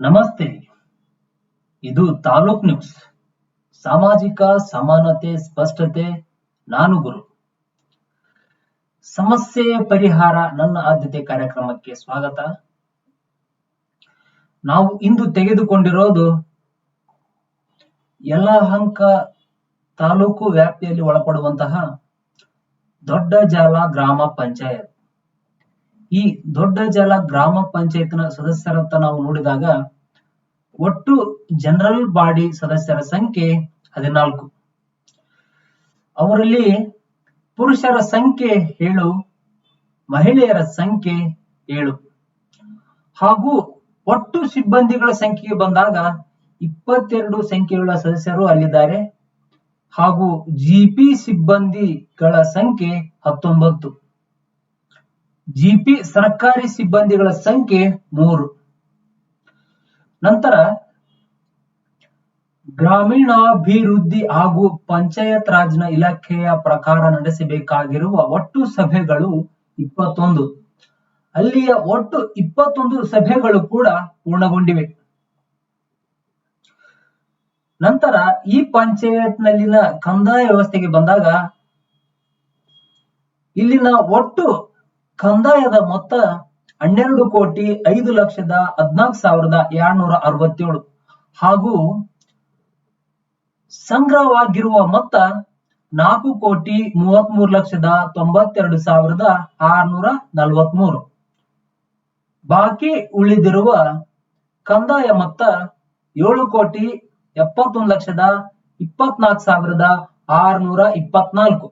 ನಮಸ್ತೆ. ಇದು ತಾಲೂಕ್ ನ್ಯೂಸ್. ಸಾಮಾಜಿಕ ಸಮಾನತೆ ಸ್ಪಷ್ಟತೆ. ನಾನು ಗುರು. ಸಮಸ್ಯೆ ಪರಿಹಾರ ನನ್ನ ಆದ್ಯತೆ ಕಾರ್ಯಕ್ರಮಕ್ಕೆ ಸ್ವಾಗತ. ನಾವು ಇಂದು ತೆಗೆದುಕೊಂಡಿರೋದು ಯಲಹಂಕ ತಾಲೂಕು ವ್ಯಾಪ್ತಿಯಲ್ಲಿ ಒಳಪಡುವಂತಹ ದೊಡ್ಡಜಾಲ ಗ್ರಾಮ ಪಂಚಾಯತ್. ಈ ದೊಡ್ಡಜಾಲ ಗ್ರಾಮ ಪಂಚಾಯತ್ನ ಸದಸ್ಯರತ್ತ ನಾವು ನೋಡಿದಾಗ ಒಟ್ಟು ಜನರಲ್ ಬಾಡಿ ಸದಸ್ಯರ ಸಂಖ್ಯೆ 14. ಅವರಲ್ಲಿ ಪುರುಷರ ಸಂಖ್ಯೆ 7, ಮಹಿಳೆಯರ ಸಂಖ್ಯೆ 7 ಹಾಗೂ ಒಟ್ಟು ಸಿಬ್ಬಂದಿಗಳ ಸಂಖ್ಯೆಗೆ ಬಂದಾಗ 22 ಸಂಖ್ಯೆಯುಳ್ಳ ಸದಸ್ಯರು ಅಲ್ಲಿದ್ದಾರೆ ಹಾಗೂ ಜಿಪಿ ಸಿಬ್ಬಂದಿಗಳ ಸಂಖ್ಯೆ 19. ಜಿಪಿ ಸರ್ಕಾರಿ ಸಿಬ್ಬಂದಿಗಳ ಸಂಖ್ಯೆ 3. ನಂತರ ಗ್ರಾಮೀಣಾಭಿವೃದ್ಧಿ ಹಾಗೂ ಪಂಚಾಯತ್ ರಾಜ್ನ ಇಲಾಖೆಯ ಪ್ರಕಾರ ನಡೆಸಬೇಕಾಗಿರುವ ಒಟ್ಟು ಸಭೆಗಳು 21. ಅಲ್ಲಿಯ ಒಟ್ಟು 21 ಸಭೆಗಳು ಕೂಡ ಪೂರ್ಣಗೊಂಡಿವೆ. ನಂತರ ಈ ಪಂಚಾಯತ್ನಲ್ಲಿನ ಕಂದಾಯ ವ್ಯವಸ್ಥೆಗೆ ಬಂದಾಗ ಇಲ್ಲಿನ ಒಟ್ಟು ಕಂದಾಯದ ಮೊತ್ತ 12,05,14,267 ಹಾಗೂ ಸಂಗ್ರಹವಾಗಿರುವ ಮೊತ್ತ 4,33,92,643. ಬಾಕಿ ಉಳಿದಿರುವ ಕಂದಾಯ ಮೊತ್ತ 7,71,24,624.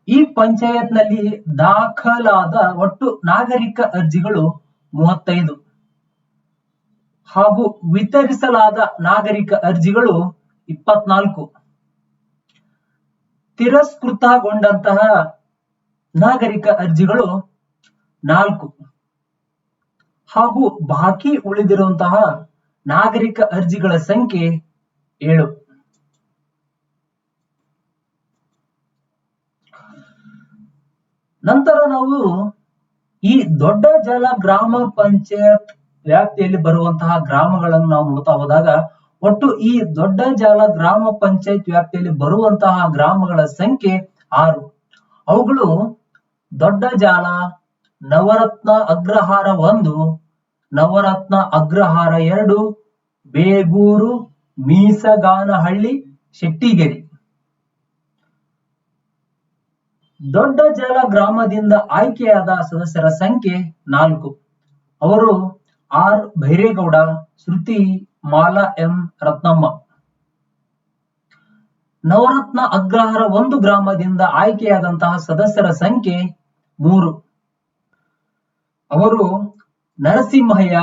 ಈ ಪಂಚಾಯತ್ನಲ್ಲಿ ದಾಖಲಾದ ಒಟ್ಟು ನಾಗರಿಕ ಅರ್ಜಿಗಳು 35 ಹಾಗೂ ವಿತರಿಸಲಾದ ನಾಗರಿಕ ಅರ್ಜಿಗಳು 24. ತಿರಸ್ಕೃತಗೊಂಡಂತಹ ನಾಗರಿಕ ಅರ್ಜಿಗಳು 4 ಹಾಗೂ ಬಾಕಿ ಉಳಿದಿರುವಂತಹ ನಾಗರಿಕ ಅರ್ಜಿಗಳ ಸಂಖ್ಯೆ 7. ನಂತರ ನಾವು ಈ ದೊಡ್ಡಜಾಲ ಗ್ರಾಮ ಪಂಚಾಯತ್ ವ್ಯಾಪ್ತಿಯಲ್ಲಿ ಬರುವಂತಹ ಗ್ರಾಮಗಳನ್ನು ನಾವು ನೋಡ್ತಾ ಹೋದಾಗ ಒಟ್ಟು ಈ ದೊಡ್ಡಜಾಲ ಗ್ರಾಮ ಪಂಚಾಯತ್ ವ್ಯಾಪ್ತಿಯಲ್ಲಿ ಬರುವಂತಹ ಗ್ರಾಮಗಳ ಸಂಖ್ಯೆ 6. ಅವುಗಳು ದೊಡ್ಡಜಾಲ, ನವರತ್ನ ಅಗ್ರಹಾರ 1, ನವರತ್ನ ಅಗ್ರಹಾರ 2, ಬೇಗೂರು, ಮೀಸಗಾನಹಳ್ಳಿ, ಶೆಟ್ಟಿಗೆರೆ. ದೊಡ್ಡಜಾಲ ಗ್ರಾಮದಿಂದ ಆಯ್ಕೆಯಾದ ಸದಸ್ಯರ ಸಂಖ್ಯೆ 4. ಅವರು ಆರ್ ಭೈರೇಗೌಡ, ಶ್ರುತಿ, ಮಾಲಾ ಎಂ ರತ್ನಮ್ಮ. ನವರತ್ನ ಅಗ್ರಹಾರ 1 ಗ್ರಾಮದಿಂದ ಆಯ್ಕೆಯಾದಂತಹ ಸದಸ್ಯರ ಸಂಖ್ಯೆ 3. ಅವರು Narasimhaiah,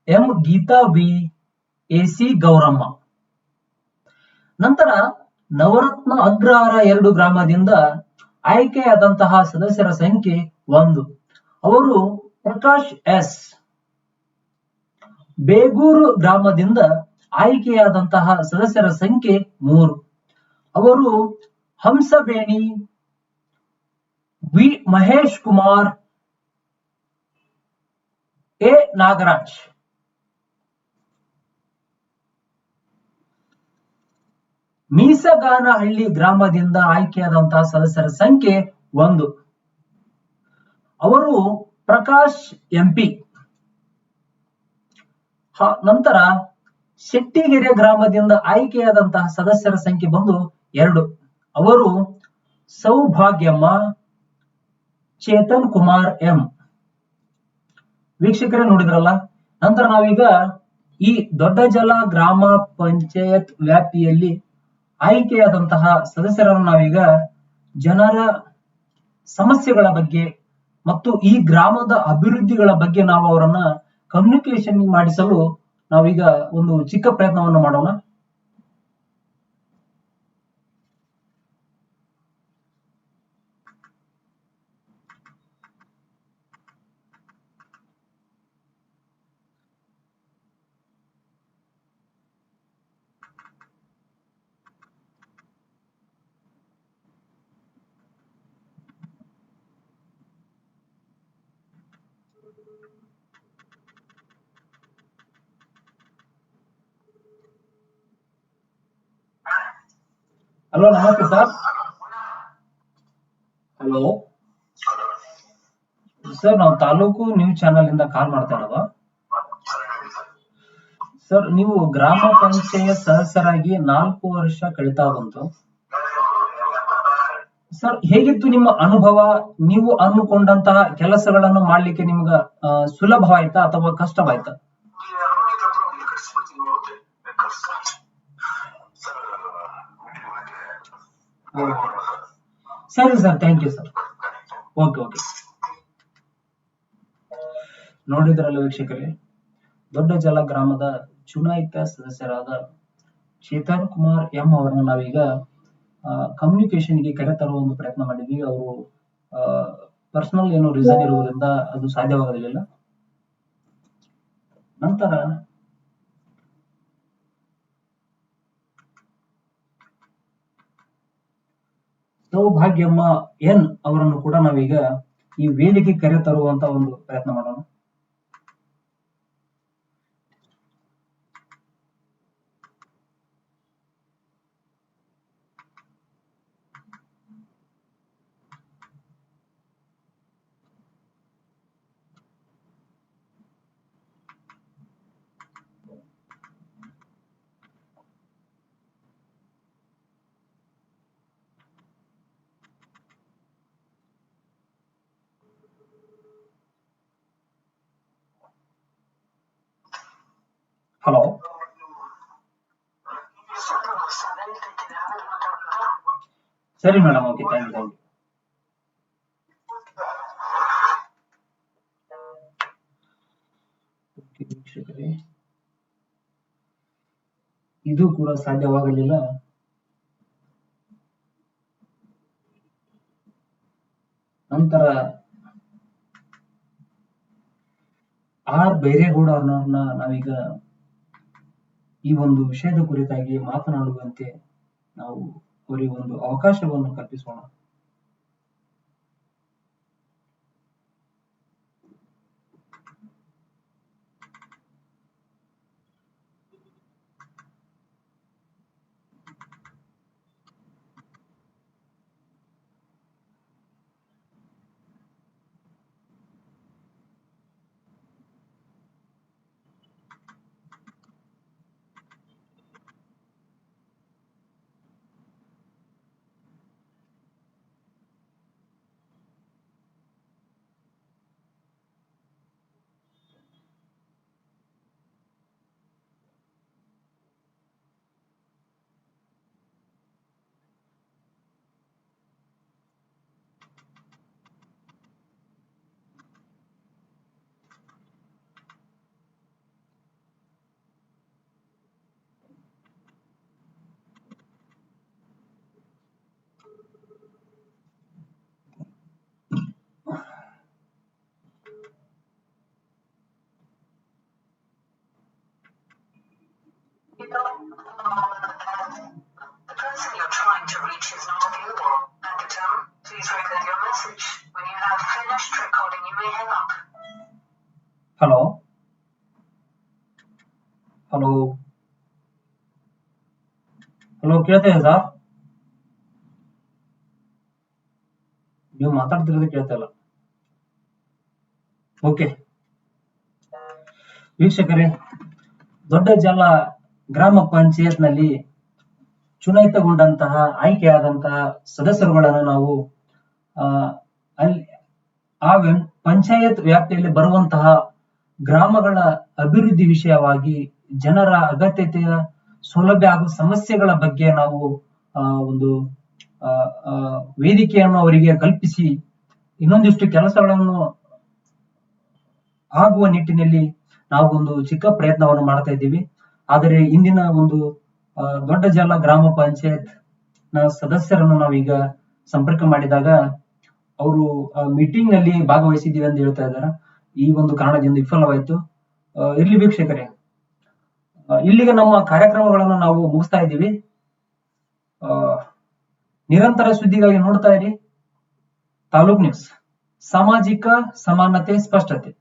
M Geetha B, AC Gowramma. ನಂತರ ನವರತ್ನ ಅಗ್ರಹಾರ 2 ಗ್ರಾಮದಿಂದ ಆಯ್ಕೆಯಾದಂತಹ ಸದಸ್ಯರ ಸಂಖ್ಯೆ 1. ಅವರು ಪ್ರಕಾಶ್ ಎಸ್. ಬೇಗೂರು ಗ್ರಾಮದಿಂದ ಆಯ್ಕೆಯಾದಂತಹ ಸದಸ್ಯರ ಸಂಖ್ಯೆ 3. ಅವರು ಹಂಸಬೇಣಿ, ವಿ ಮಹೇಶ್ ಕುಮಾರ್, ಎ ನಾಗರಾಜ್. ಮೀಸಗಾನಹಳ್ಳಿ ಗ್ರಾಮದಿಂದ ಆಯ್ಕೆಯಾದಂತಹ ಸದಸ್ಯರ ಸಂಖ್ಯೆ 1. ಅವರು ಪ್ರಕಾಶ್ ಎಂಪಿ. ನಂತರ ಶೆಟ್ಟಿಗೆರೆ ಗ್ರಾಮದಿಂದ ಆಯ್ಕೆಯಾದಂತಹ ಸದಸ್ಯರ ಸಂಖ್ಯೆ ಬಂದು 2. ಅವರು ಸೌಭಾಗ್ಯಮ್ಮ, ಚೇತನ್ ಕುಮಾರ್ ಎಂ. ವೀಕ್ಷಕರೇ ನೋಡಿದ್ರಲ್ಲ. ನಂತರ ನಾವೀಗ ಈ ದೊಡ್ಡಜಾಲ ಗ್ರಾಮ ಪಂಚಾಯತ್ ವ್ಯಾಪ್ತಿಯಲ್ಲಿ ಆಯ್ಕೆಯಾದಂತಹ ಸದಸ್ಯರನ್ನು ನಾವೀಗ ಜನರ ಸಮಸ್ಯೆಗಳ ಬಗ್ಗೆ ಮತ್ತು ಈ ಗ್ರಾಮದ ಅಭಿವೃದ್ಧಿಗಳ ಬಗ್ಗೆ ನಾವು ಅವರನ್ನ ಕಮ್ಯುನಿಕೇಶನ್ ಮಾಡಿಸಲು ನಾವೀಗ ಒಂದು ಚಿಕ್ಕ ಪ್ರಯತ್ನವನ್ನು ಮಾಡೋಣ. ಹಲೋ, ನಮಸ್ತೆ ಸರ್. ಹಲೋ ಸರ್, ನಾವು ತಾಲೂಕು ನ್ಯೂಸ್ ಚಾನೆಲ್ ಇಂದ ಕಾಲ್ ಮಾಡ್ತಾ ಇರೋದು. ಸರ್, ನೀವು ಗ್ರಾಮ ಪಂಚಾಯತ್ ಸದಸ್ಯರಾಗಿ 4 ವರ್ಷ ಕಳೀತಾ ಬಂತು. ಸರ್, ಹೇಗಿತ್ತು ನಿಮ್ಮ ಅನುಭವ? ನೀವು ಅಂದುಕೊಂಡಂತಹ ಕೆಲಸಗಳನ್ನು ಮಾಡ್ಲಿಕ್ಕೆ ನಿಮ್ಗ ಸುಲಭವಾಯ್ತಾ ಅಥವಾ ಕಷ್ಟವಾಯ್ತಾ? ಸರಿ sir, thank you sir. Okay okay. ನೋಡಿದ್ರಲ್ಲ ವೀಕ್ಷಕರೇ, ದೊಡ್ಡ ಜಲ ಗ್ರಾಮದ ಚುನಾಯಿತ ಸದಸ್ಯರಾದ ಚೇತನ್ ಕುಮಾರ್ ಎಂ ಅವರನ್ನು ನಾವೀಗ ಕಮ್ಯುನಿಕೇಶನ್ಗೆ ಕರೆ ತರುವ ಒಂದು ಪ್ರಯತ್ನ ಮಾಡಿದ್ವಿ. ಅವರು ಪರ್ಸನಲ್ ಏನೋ ರೀಸನ್ ಇರುವುದರಿಂದ ಅದು ಸಾಧ್ಯವಾಗಲಿಲ್ಲ. ನಂತರ ಸೌಭಾಗ್ಯಮ್ಮ ಎನ್ ಅವರನ್ನು ಕೂಡ ನಾವೀಗ ಈ ವೇದಿಕೆ ಕರೆ ತರುವಂತ ಒಂದು ಪ್ರಯತ್ನ ಮಾಡೋಣ. ಹಲೋ, ಸರಿ ಮೇಡಮ್, ಓಕೆ, ಥ್ಯಾಂಕ್ ಯು. ವೀಕ್ಷಕರೇ, ಇದು ಕೂಡ ಸಾಧ್ಯವಾಗಲಿಲ್ಲ. ನಂತರ ಆರ್ ಬೈರೇಗೌಡ ಅವ್ರನ್ನ ನಾವೀಗ ಈ ಒಂದು ವಿಷಯದ ಕುರಿತಾಗಿ ಮಾತನಾಡುವಂತೆ ನಾವು ಅವರಿಗೆ ಒಂದು ಅವಕಾಶವನ್ನು ಕಲ್ಪಿಸೋಣ. ಹಲೋ ಹಲೋ ಹಲೋ, ಕೇಳ್ತಾ ಇದೆ ಸರ್? ನೀವು ಮಾತಾಡ್ತಿರೋದು ಕೇಳ್ತಾ ಇಲ್ಲ. ಓಕೆ ವೀಕ್ಷಕರೇ, ದೊಡ್ಡ ಜಲ ಗ್ರಾಮ ಪಂಚಾಯತ್ ನಲ್ಲಿ ಚುನಾಯಿತಗೊಂಡಂತಹ ಆಯ್ಕೆಯಾದಂತಹ ಸದಸ್ಯರುಗಳನ್ನು ನಾವು ಅಲ್ಲಿ ಆ ಪಂಚಾಯತ್ ವ್ಯಾಪ್ತಿಯಲ್ಲಿ ಬರುವಂತಹ ಗ್ರಾಮಗಳ ಅಭಿವೃದ್ಧಿ ವಿಷಯವಾಗಿ ಜನರ ಅಗತ್ಯತೆಯ ಸೌಲಭ್ಯ ಹಾಗೂ ಸಮಸ್ಯೆಗಳ ಬಗ್ಗೆ ನಾವು ಒಂದು ವೇದಿಕೆಯನ್ನು ಅವರಿಗೆ ಕಲ್ಪಿಸಿ ಇನ್ನೊಂದಿಷ್ಟು ಕೆಲಸಗಳನ್ನು ಆಗುವ ನಿಟ್ಟಿನಲ್ಲಿ ನಾವು ಒಂದು ಚಿಕ್ಕ ಪ್ರಯತ್ನವನ್ನು ಮಾಡ್ತಾ ಇದ್ದೀವಿ. ಆದರೆ ಇಂದಿನ ಒಂದು ದೊಡ್ಡ ಜಲ ಗ್ರಾಮ ಪಂಚಾಯತ್ ನ ಸದಸ್ಯರನ್ನು ನಾವೀಗ ಸಂಪರ್ಕ ಮಾಡಿದಾಗ ಅವರು ಮೀಟಿಂಗ್ ನಲ್ಲಿ ಭಾಗವಹಿಸಿದ್ದೀವಿ ಅಂತ ಹೇಳ್ತಾ ಇದ್ದಾರೆ. ಈ ಒಂದು ಕಾರಣದಿಂದ ವಿಫಲವಾಯಿತು. ಇರ್ಲಿ ವೀಕ್ಷಕರೇ, ಇಲ್ಲಿಗೆ ನಮ್ಮ ಕಾರ್ಯಕ್ರಮಗಳನ್ನು ನಾವು ಮುಗಿಸ್ತಾ ಇದ್ದೀವಿ. ನಿರಂತರ ಸುದ್ದಿಗಾಗಿ ನೋಡ್ತಾ ಇರಿ ತಾಲೂಕ್ ನ್ಯೂಸ್, ಸಾಮಾಜಿಕ ಸಮಾನತೆ ಸ್ಪಷ್ಟತೆ.